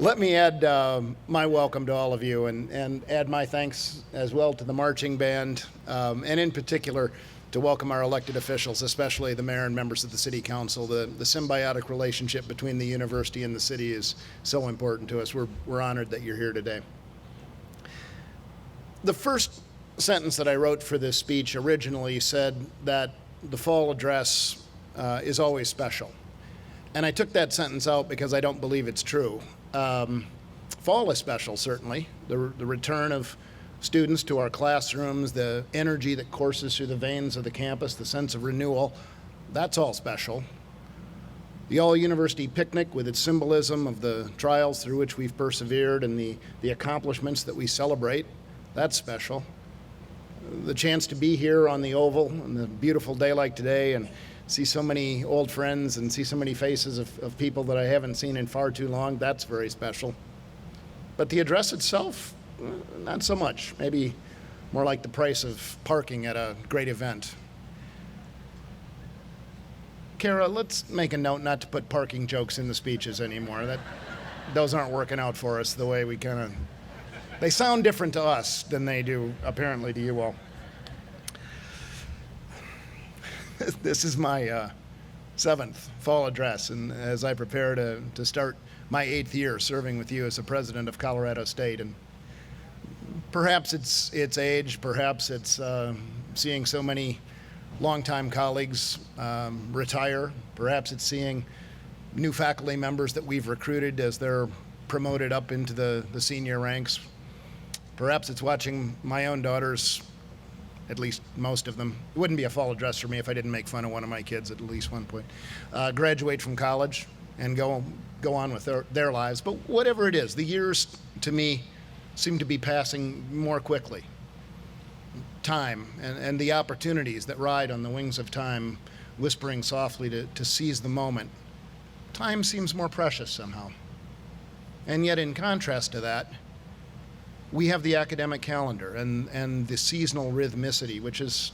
Let me add my welcome to all of you and add my thanks as well to the marching band, and in particular to welcome our elected officials, especially the mayor and members of the city council. The symbiotic relationship between the university and the city is so important to us. We're honored that you're here today. The first sentence that I wrote for this speech originally said that the fall address is always special. And I took that sentence out because I don't believe it's true. Fall is special, certainly. The return of students to our classrooms, the energy that courses through the veins of the campus, the sense of renewal, that's all special. The all-university picnic with its symbolism of the trials through which we've persevered and the accomplishments that we celebrate, that's special. The chance to be here on the Oval on a beautiful day like today and see so many old friends and see so many faces of people that I haven't seen in far too long, that's very special. But the address itself, not so much. Maybe more like the price of parking at a great event. Kara, let's make a note not to put parking jokes in the speeches anymore. Those aren't working out for us the way we they sound different to us than they do apparently to you all. This is my seventh fall address, and as I prepare to start my 8th year serving with you as the president of Colorado State, and perhaps it's age, perhaps it's seeing so many longtime colleagues retire, perhaps it's seeing new faculty members that we've recruited as they're promoted up into the senior ranks, perhaps it's watching my own daughters, at least most of them. It wouldn't be a fall address for me if I didn't make fun of one of my kids at least one point. Graduate from college and go on with their lives. But whatever it is, the years to me seem to be passing more quickly. Time and the opportunities that ride on the wings of time, whispering softly to seize the moment. Time seems more precious somehow. And yet in contrast to that, we have the academic calendar and the seasonal rhythmicity, which is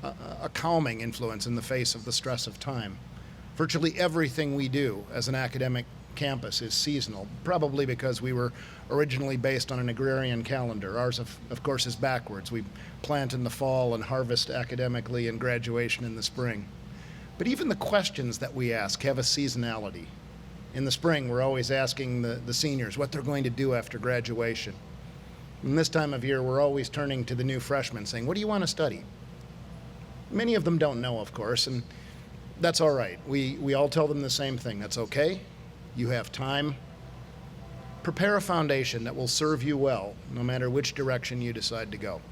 a calming influence in the face of the stress of time. Virtually everything we do as an academic campus is seasonal, probably because we were originally based on an agrarian calendar. Ours, of course, is backwards. We plant in the fall and harvest academically and graduation in the spring. But even the questions that we ask have a seasonality. In the spring, we're always asking the seniors what they're going to do after graduation. And this time of year, we're always turning to the new freshmen saying, what do you want to study? Many of them don't know, of course, and that's all right. We all tell them the same thing. That's okay. You have time. Prepare a foundation that will serve you well, no matter which direction you decide to go.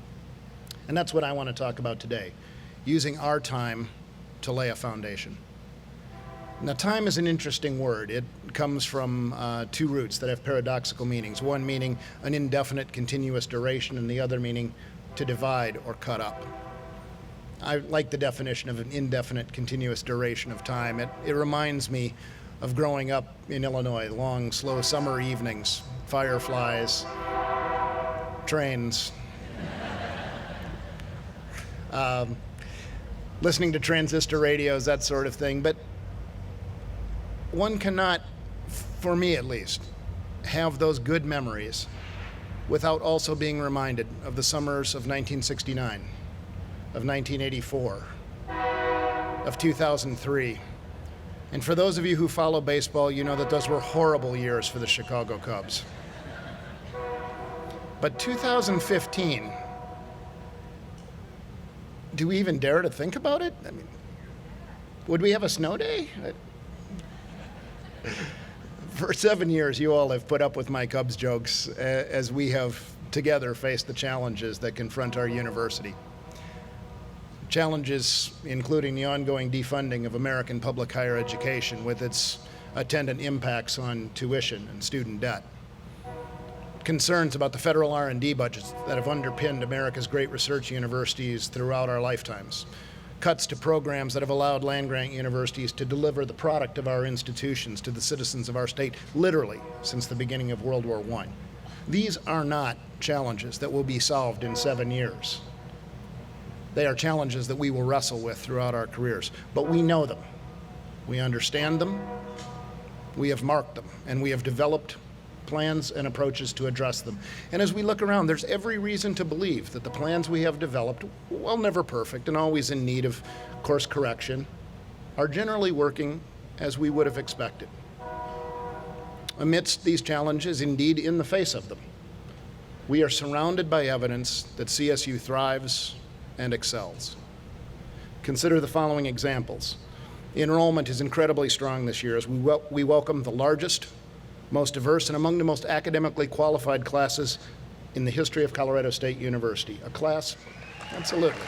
And that's what I want to talk about today, using our time to lay a foundation. Now, time is an interesting word. It comes from two roots that have paradoxical meanings. One meaning an indefinite continuous duration, and the other meaning to divide or cut up. I like the definition of an indefinite continuous duration of time. It reminds me of growing up in Illinois, long, slow summer evenings, fireflies, trains, listening to transistor radios, that sort of thing. But one cannot, for me at least, have those good memories without also being reminded of the summers of 1969, of 1984, of 2003. And for those of you who follow baseball, you know that those were horrible years for the Chicago Cubs. But 2015, do we even dare to think about it? I mean, would we have a snow day? For 7 years, you all have put up with my Cubs jokes as we have together faced the challenges that confront our university. Challenges including the ongoing defunding of American public higher education with its attendant impacts on tuition and student debt. Concerns about the federal R&D budgets that have underpinned America's great research universities throughout our lifetimes. Cuts to programs that have allowed land-grant universities to deliver the product of our institutions to the citizens of our state literally since the beginning of World War I. These are not challenges that will be solved in 7 years. They are challenges that we will wrestle with throughout our careers, but we know them. We understand them, we have marked them, and we have developed plans and approaches to address them. And as we look around, there's every reason to believe that the plans we have developed, while never perfect and always in need of course correction, are generally working as we would have expected. Amidst these challenges, indeed in the face of them, we are surrounded by evidence that CSU thrives and excels. Consider the following examples. Enrollment is incredibly strong this year as we welcome the largest, most diverse, and among the most academically qualified classes in the history of Colorado State University. A class, absolutely.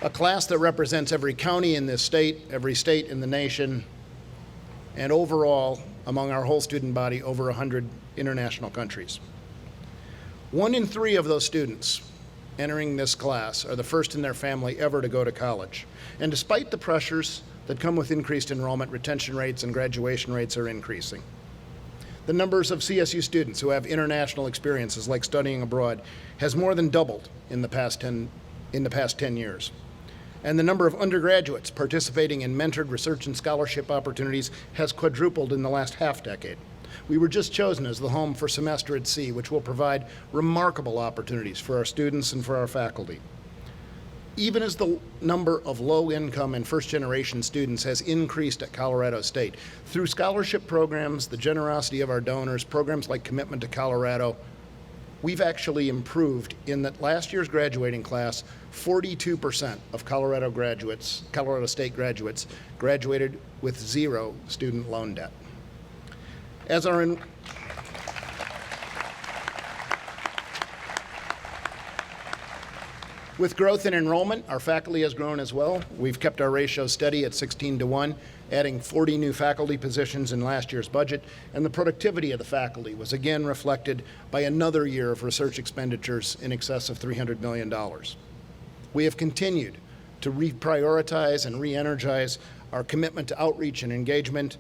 A class that represents every county in this state, every state in the nation, and overall, among our whole student body, over 100 international countries. 1 in 3 of those students entering this class are the first in their family ever to go to college. And despite the pressures that come with increased enrollment, retention rates and graduation rates are increasing. The numbers of CSU students who have international experiences like studying abroad has more than doubled in the past 10 years. And the number of undergraduates participating in mentored research and scholarship opportunities has quadrupled in the last half-decade. We were just chosen as the home for Semester at Sea, which will provide remarkable opportunities for our students and for our faculty. Even as the number of low-income and first-generation students has increased at Colorado State, through scholarship programs, the generosity of our donors, programs like Commitment to Colorado, we've actually improved in that last year's graduating class, 42% of Colorado State graduates, graduated with 0 student loan debt. With growth in enrollment, our faculty has grown as well. We've kept our ratio steady at 16-1, adding 40 new faculty positions in last year's budget, and the productivity of the faculty was again reflected by another year of research expenditures in excess of $300 million. We have continued to reprioritize and re-energize our commitment to outreach and engagement.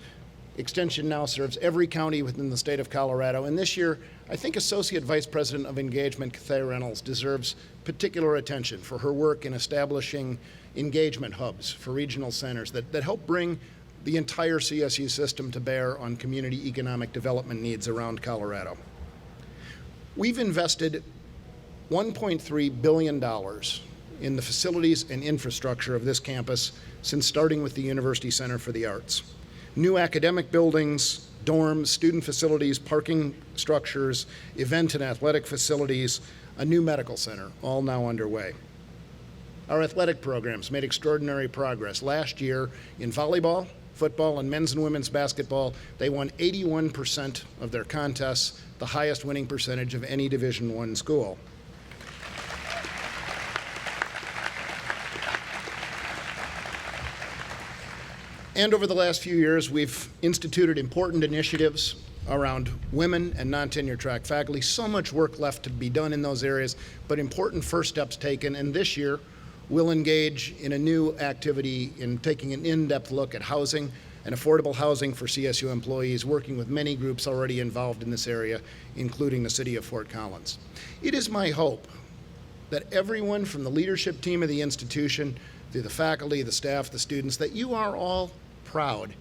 Extension now serves every county within the state of Colorado, and this year, I think Associate Vice President of Engagement, Kathea Reynolds, deserves particular attention for her work in establishing engagement hubs for regional centers that help bring the entire CSU system to bear on community economic development needs around Colorado. We've invested $1.3 billion in the facilities and infrastructure of this campus since starting with the University Center for the Arts. New academic buildings, dorms, student facilities, parking structures, event and athletic facilities, a new medical center, all now underway. Our athletic programs made extraordinary progress. Last year in volleyball, football, and men's and women's basketball, they won 81% of their contests, the highest winning percentage of any Division I school. And over the last few years, we've instituted important initiatives around women and non-tenure track faculty. So much work left to be done in those areas, but important first steps taken. And this year, we'll engage in a new activity in taking an in-depth look at housing and affordable housing for CSU employees, working with many groups already involved in this area, including the city of Fort Collins. It is my hope that everyone from the leadership team of the institution, through the faculty, the staff, the students, that you are all proud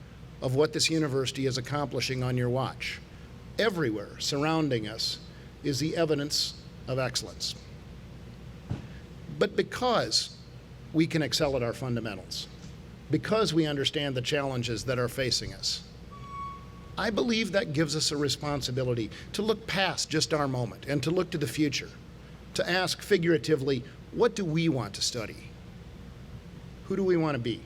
of what this university is accomplishing on your watch. Everywhere surrounding us is the evidence of excellence. But because we can excel at our fundamentals, because we understand the challenges that are facing us, I believe that gives us a responsibility to look past just our moment and to look to the future, to ask figuratively, what do we want to study? Who do we want to be?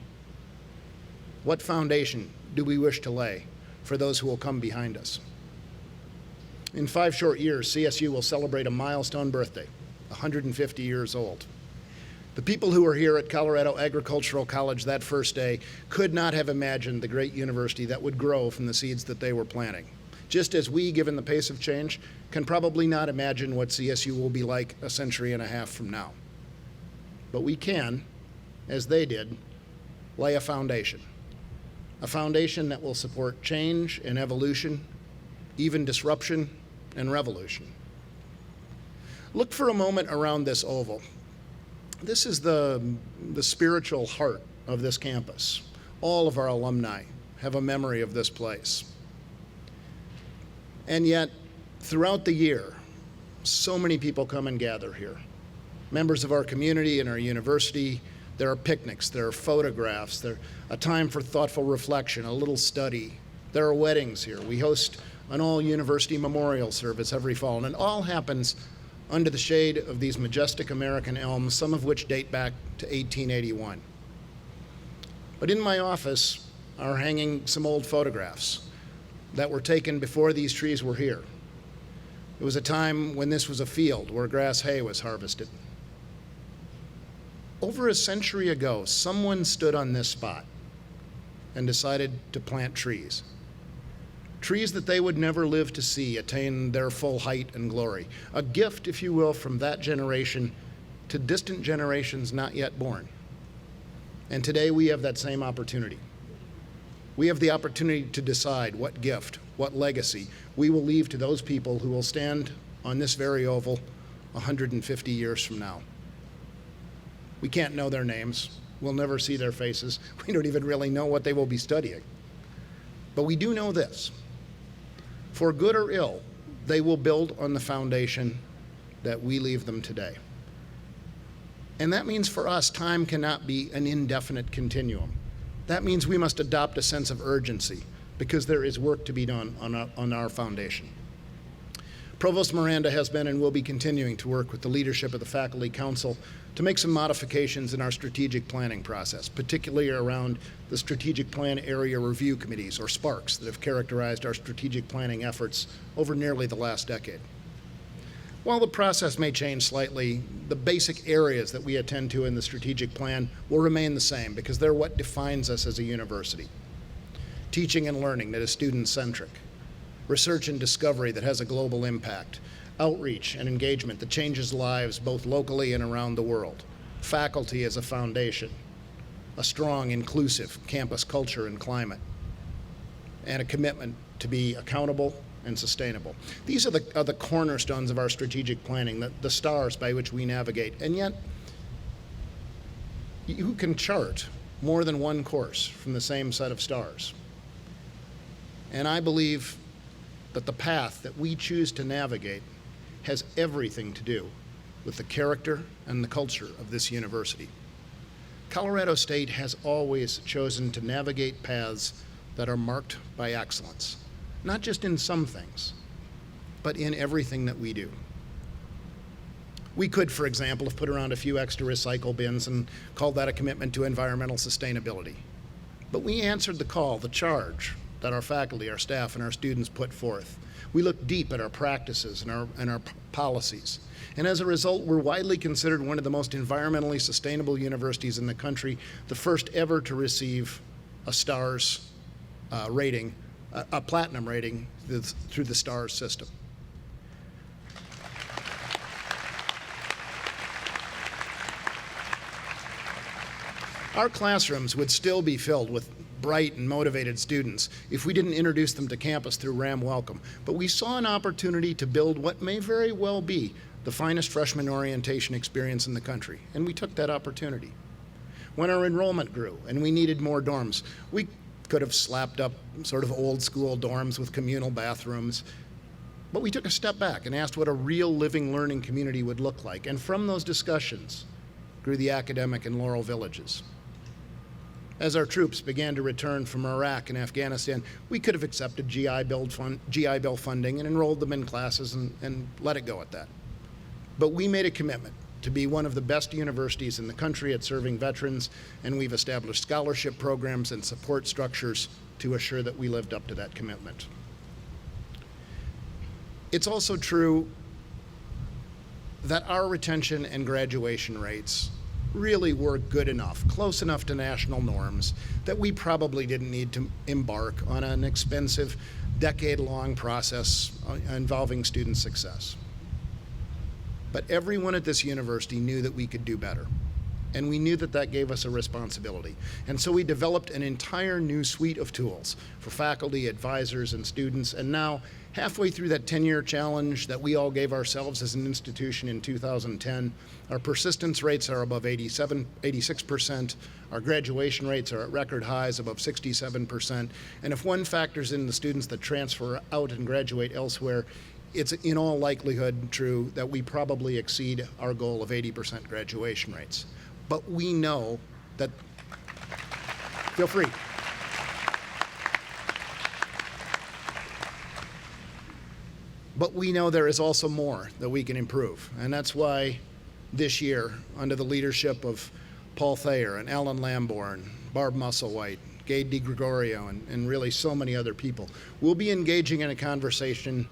What foundation do we wish to lay for those who will come behind us? In 5 short years, CSU will celebrate a milestone birthday, 150 years old. The people who were here at Colorado Agricultural College that first day could not have imagined the great university that would grow from the seeds that they were planting. Just as we, given the pace of change, can probably not imagine what CSU will be like a century and a half from now. But we can, as they did, lay a foundation that will support change and evolution, even disruption and revolution. Look for a moment around this oval. This is the spiritual heart of this campus. All of our alumni have a memory of this place. And yet, throughout the year, so many people come and gather here. Members of our community and our university. There are picnics, there are photographs, there a time for thoughtful reflection, a little study. There are weddings here. We host an all-university memorial service every fall, and it all happens under the shade of these majestic American elms, some of which date back to 1881. But in my office are hanging some old photographs that were taken before these trees were here. It was a time when this was a field where grass hay was harvested. Over a century ago, someone stood on this spot and decided to plant trees. Trees that they would never live to see attain their full height and glory. A gift, if you will, from that generation to distant generations not yet born. And today we have that same opportunity. We have the opportunity to decide what gift, what legacy we will leave to those people who will stand on this very oval 150 years from now. We can't know their names. We'll never see their faces. We don't even really know what they will be studying. But we do know this. For good or ill, they will build on the foundation that we leave them today. And that means for us, time cannot be an indefinite continuum. That means we must adopt a sense of urgency because there is work to be done on our foundation. Provost Miranda has been and will be continuing to work with the leadership of the Faculty Council to make some modifications in our strategic planning process, particularly around the Strategic Plan Area Review Committees, or SPARCs, that have characterized our strategic planning efforts over nearly the last decade. While the process may change slightly, the basic areas that we attend to in the strategic plan will remain the same because they're what defines us as a university. Teaching and learning that is student-centric, research and discovery that has a global impact, outreach and engagement that changes lives both locally and around the world, faculty as a foundation, a strong, inclusive campus culture and climate, and a commitment to be accountable and sustainable. These are the cornerstones of our strategic planning, the stars by which we navigate. And yet, you can chart more than one course from the same set of stars. And I believe that the path that we choose to navigate has everything to do with the character and the culture of this university. Colorado State has always chosen to navigate paths that are marked by excellence, not just in some things, but in everything that we do. We could, for example, have put around a few extra recycle bins and called that a commitment to environmental sustainability. But we answered the call, the charge, that our faculty, our staff, and our students put forth. We look deep at our practices and our policies. And as a result, we're widely considered one of the most environmentally sustainable universities in the country, the first ever to receive a STARS rating, a platinum rating through the STARS system. Our classrooms would still be filled with bright and motivated students if we didn't introduce them to campus through RAM Welcome. But we saw an opportunity to build what may very well be the finest freshman orientation experience in the country, and we took that opportunity. When our enrollment grew and we needed more dorms, we could have slapped up sort of old school dorms with communal bathrooms, but we took a step back and asked what a real living learning community would look like, and from those discussions grew the academic and Laurel Villages. As our troops began to return from Iraq and Afghanistan, we could have accepted GI Bill funding and enrolled them in classes and let it go at that. But we made a commitment to be one of the best universities in the country at serving veterans, and we've established scholarship programs and support structures to assure that we lived up to that commitment. It's also true that our retention and graduation rates really were good enough, close enough to national norms, that we probably didn't need to embark on an expensive, decade-long process involving student success. But everyone at this university knew that we could do better. And we knew that that gave us a responsibility. And so we developed an entire new suite of tools for faculty, advisors, and students. And now, halfway through that 10-year challenge that we all gave ourselves as an institution in 2010, our persistence rates are above 86%. Our graduation rates are at record highs, above 67%. And if one factors in the students that transfer out and graduate elsewhere, it's in all likelihood true that we probably exceed our goal of 80% graduation rates. But we know that, feel free. But we know there is also more that we can improve. And that's why this year, under the leadership of Paul Thayer and Alan Lamborn, Barb Musselwhite, Gade DiGregorio, and really so many other people, we'll be engaging in a conversation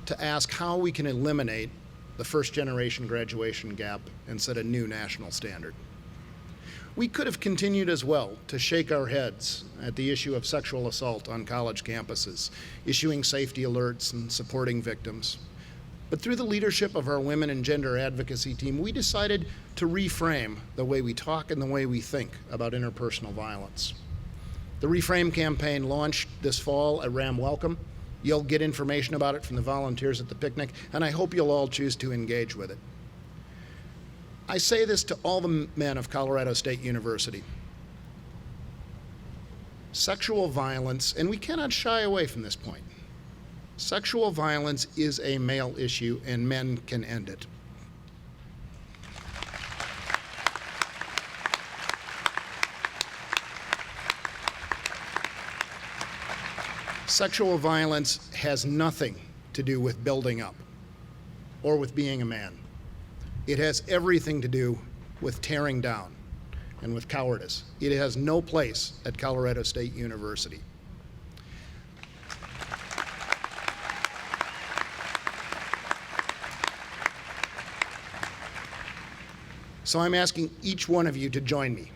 to ask how we can eliminate the first-generation graduation gap and set a new national standard. We could have continued as well to shake our heads at the issue of sexual assault on college campuses, issuing safety alerts and supporting victims. But through the leadership of our women and gender advocacy team, we decided to reframe the way we talk and the way we think about interpersonal violence. The Reframe campaign launched this fall at Ram Welcome. You'll get information about it from the volunteers at the picnic, and I hope you'll all choose to engage with it. I say this to all the men of Colorado State University. Sexual violence, and we cannot shy away from this point, sexual violence is a male issue and men can end it. Sexual violence has nothing to do with building up or with being a man. It has everything to do with tearing down and with cowardice. It has no place at Colorado State University. So I'm asking each one of you to join me.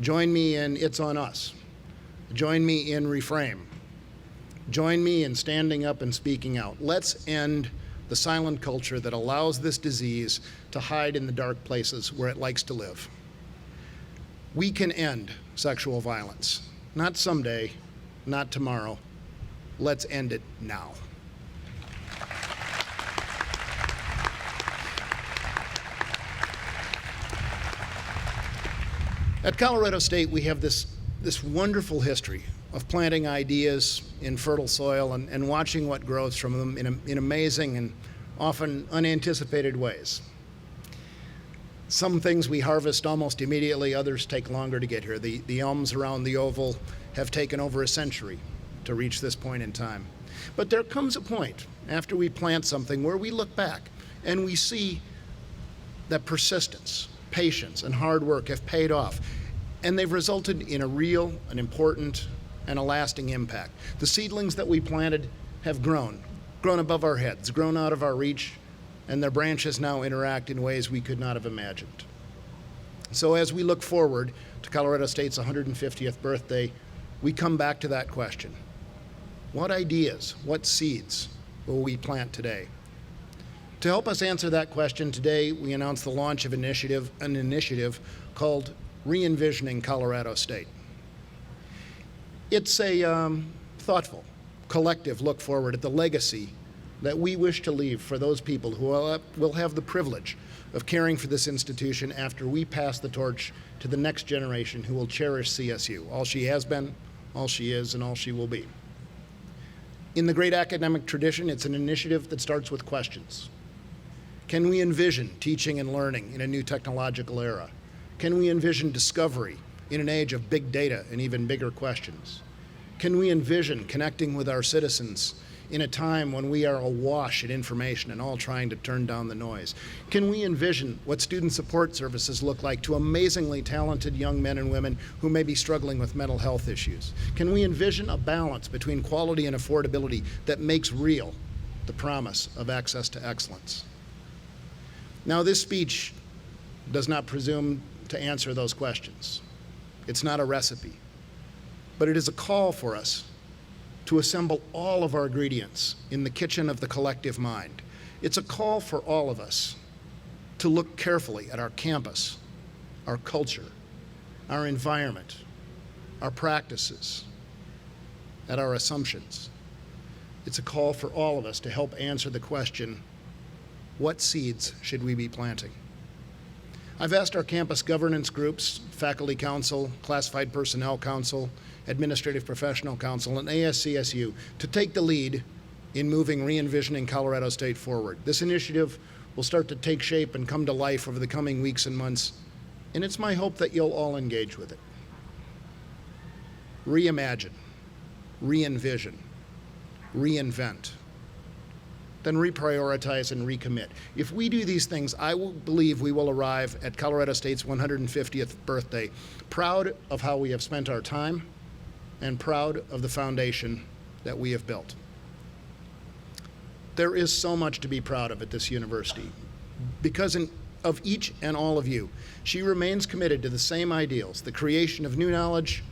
Join me in It's on Us. Join me in Reframe. Join me in standing up and speaking out. Let's end the silent culture that allows this disease to hide in the dark places where it likes to live. We can end sexual violence. Not someday, not tomorrow. Let's end it now. At Colorado State, we have this wonderful history of planting ideas in fertile soil and watching what grows from them in amazing and often unanticipated ways. Some things we harvest almost immediately, others take longer to get here. The elms around the Oval have taken over a century to reach this point in time. But there comes a point after we plant something where we look back and we see that persistence, patience, and hard work have paid off, and they've resulted in a real, an important, and a lasting impact. The seedlings that we planted have grown above our heads, grown out of our reach, and their branches now interact in ways we could not have imagined. So as we look forward to Colorado State's 150th birthday, we come back to that question. What ideas, what seeds will we plant today? To help us answer that question today, we announced the launch of an initiative called Re-envisioning Colorado State. It's a thoughtful, collective look forward at the legacy that we wish to leave for those people who will have the privilege of caring for this institution after we pass the torch to the next generation who will cherish CSU, all she has been, all she is, and all she will be. In the great academic tradition, it's an initiative that starts with questions. Can we envision teaching and learning in a new technological era? Can we envision discovery in an age of big data and even bigger questions? Can we envision connecting with our citizens in a time when we are awash in information and all trying to turn down the noise? Can we envision what student support services look like to amazingly talented young men and women who may be struggling with mental health issues? Can we envision a balance between quality and affordability that makes real the promise of access to excellence? Now, this speech does not presume to answer those questions. It's not a recipe, but it is a call for us to assemble all of our ingredients in the kitchen of the collective mind. It's a call for all of us to look carefully at our campus, our culture, our environment, our practices, and our assumptions. It's a call for all of us to help answer the question, what seeds should we be planting? I've asked our campus governance groups, faculty council, classified personnel council, administrative professional council, and ASCSU to take the lead in moving Re-envisioning Colorado State forward. This initiative will start to take shape and come to life over the coming weeks and months, and it's my hope that you'll all engage with it. Reimagine, re-envision, reinvent, then reprioritize and recommit. If we do these things, I believe we will arrive at Colorado State's 150th birthday, proud of how we have spent our time and proud of the foundation that we have built. There is so much to be proud of at this university. Because of each and all of you, she remains committed to the same ideals, the creation of new knowledge,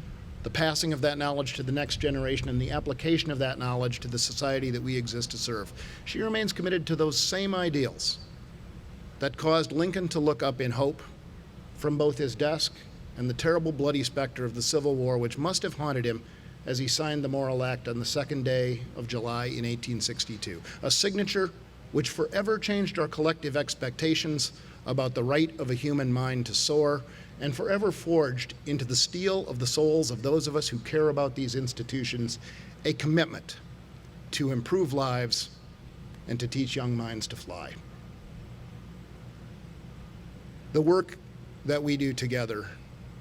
the passing of that knowledge to the next generation, and the application of that knowledge to the society that we exist to serve. She remains committed to those same ideals that caused Lincoln to look up in hope from both his desk and the terrible bloody specter of the Civil War, which must have haunted him as he signed the Morrill Act on the 2nd day of July in 1862, a signature which forever changed our collective expectations about the right of a human mind to soar, and forever forged into the steel of the souls of those of us who care about these institutions a commitment to improve lives and to teach young minds to fly. The work that we do together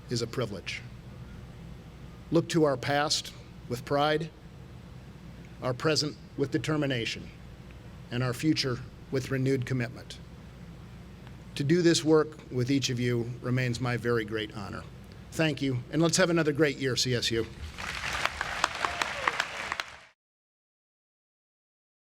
is a privilege. Look to our past with pride, our present with determination, and our future with renewed commitment. To do this work with each of you remains my very great honor. Thank you, and let's have another great year, CSU.